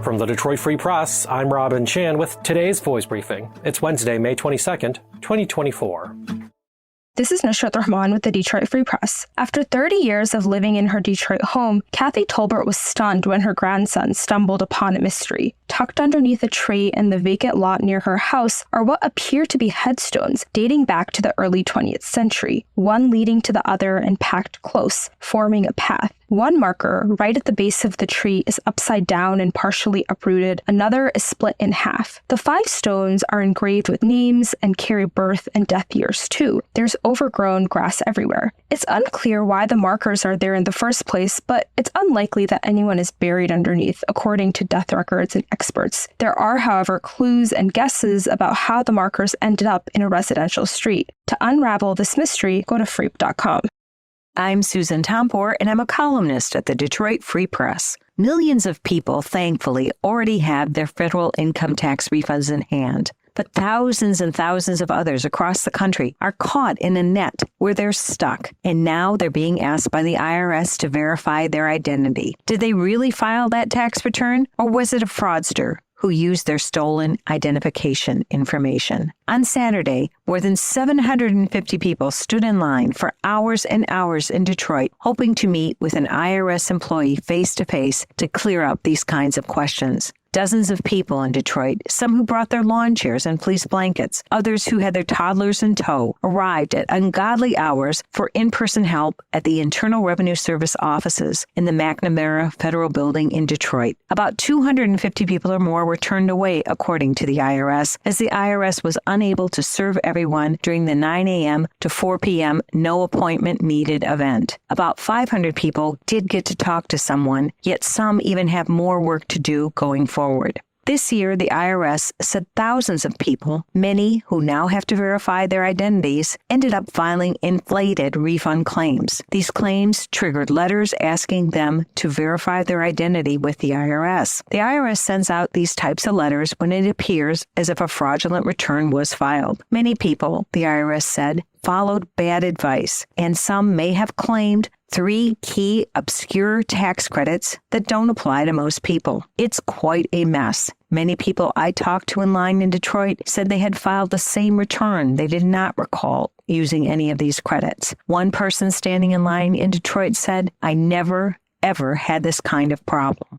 From the Detroit Free Press, I'm Robin Chan with today's Voice Briefing. It's Wednesday, May 22nd, 2024. This is Nusrat Rahman with the Detroit Free Press. After 30 years of living in her Detroit home, Kathy Tolbert was stunned when her grandson stumbled upon a mystery. Tucked underneath a tree in the vacant lot near her house are what appear to be headstones dating back to the early 20th century, one leading to the other and packed close, forming a path. One marker, right at the base of the tree, is upside down and partially uprooted. Another is split in half. The 5 stones are engraved with names and carry birth and death years, too. There's overgrown grass everywhere. It's unclear why the markers are there in the first place, but it's unlikely that anyone is buried underneath, according to death records and experts. There are, however, clues and guesses about how the markers ended up in a residential street. To unravel this mystery, go to freep.com. I'm Susan Tompor, and I'm a columnist at the Detroit Free Press. Millions of people, thankfully, already have their federal income tax refunds in hand. But thousands and thousands of others across the country are caught in a net where they're stuck, and now they're being asked by the IRS to verify their identity. Did they really file that tax return, or was it a fraudster who used their stolen identification information? On Saturday, more than 750 people stood in line for hours and hours in Detroit, hoping to meet with an IRS employee face-to-face to clear up these kinds of questions. Dozens of people in Detroit, some who brought their lawn chairs and fleece blankets, others who had their toddlers in tow, arrived at ungodly hours for in-person help at the Internal Revenue Service offices in the McNamara Federal Building in Detroit. About 250 people or more were turned away, according to the IRS, as the IRS was unable to serve everyone during the 9 a.m. to 4 p.m. no appointment needed event. About 500 people did get to talk to someone, yet some even have more work to do going forward. This year, the IRS said thousands of people, many who now have to verify their identities, ended up filing inflated refund claims. These claims triggered letters asking them to verify their identity with the IRS. The IRS sends out these types of letters when it appears as if a fraudulent return was filed. Many people, the IRS said, followed bad advice, and some may have claimed 3 key obscure tax credits that don't apply to most people. It's quite a mess. Many people I talked to in line in Detroit said they had filed the same return. They did not recall using any of these credits. One person standing in line in Detroit said, "I never, ever had this kind of problem."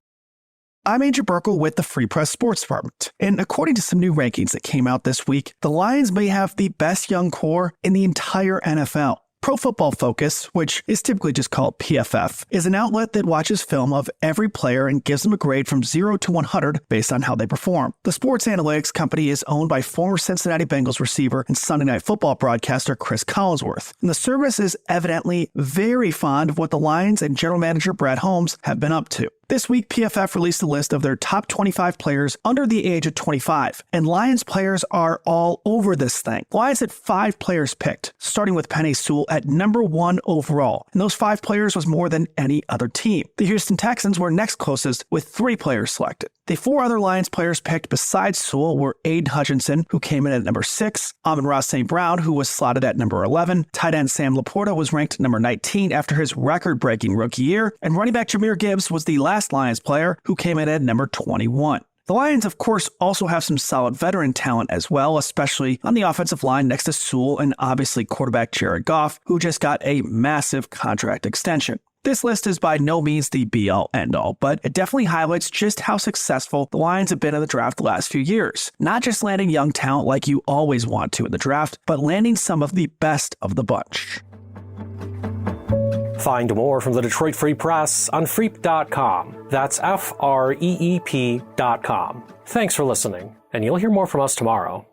I'm Andrew Burkle with the Free Press Sports Department. And according to some new rankings that came out this week, the Lions may have the best young core in the entire NFL. Pro Football Focus, which is typically just called PFF, is an outlet that watches film of every player and gives them a grade from 0 to 100 based on how they perform. The sports analytics company is owned by former Cincinnati Bengals receiver and Sunday Night Football broadcaster Chris Collinsworth, and the service is evidently very fond of what the Lions and general manager Brad Holmes have been up to. This week, PFF released a list of their top 25 players under the age of 25, and Lions players are all over this thing. Lions had 5 players picked, starting with Penei Sewell at number 1 overall, and those 5 players was more than any other team. The Houston Texans were next closest with 3 players selected. The 4 other Lions players picked besides Sewell were Aiden Hutchinson, who came in at number 6, Amon-Ra St. Brown, who was slotted at number 11, tight end Sam Laporta was ranked number 19 after his record-breaking rookie year, and running back Jahmyr Gibbs was the last Lions player who came in at number 21. The Lions, of course, also have some solid veteran talent as well, especially on the offensive line next to Sewell and obviously quarterback Jared Goff, who just got a massive contract extension. This list is by no means the be-all, end-all, but it definitely highlights just how successful the Lions have been in the draft the last few years. Not just landing young talent like you always want to in the draft, but landing some of the best of the bunch. Find more from the Detroit Free Press on freep.com. That's FREEP.com. Thanks for listening, and you'll hear more from us tomorrow.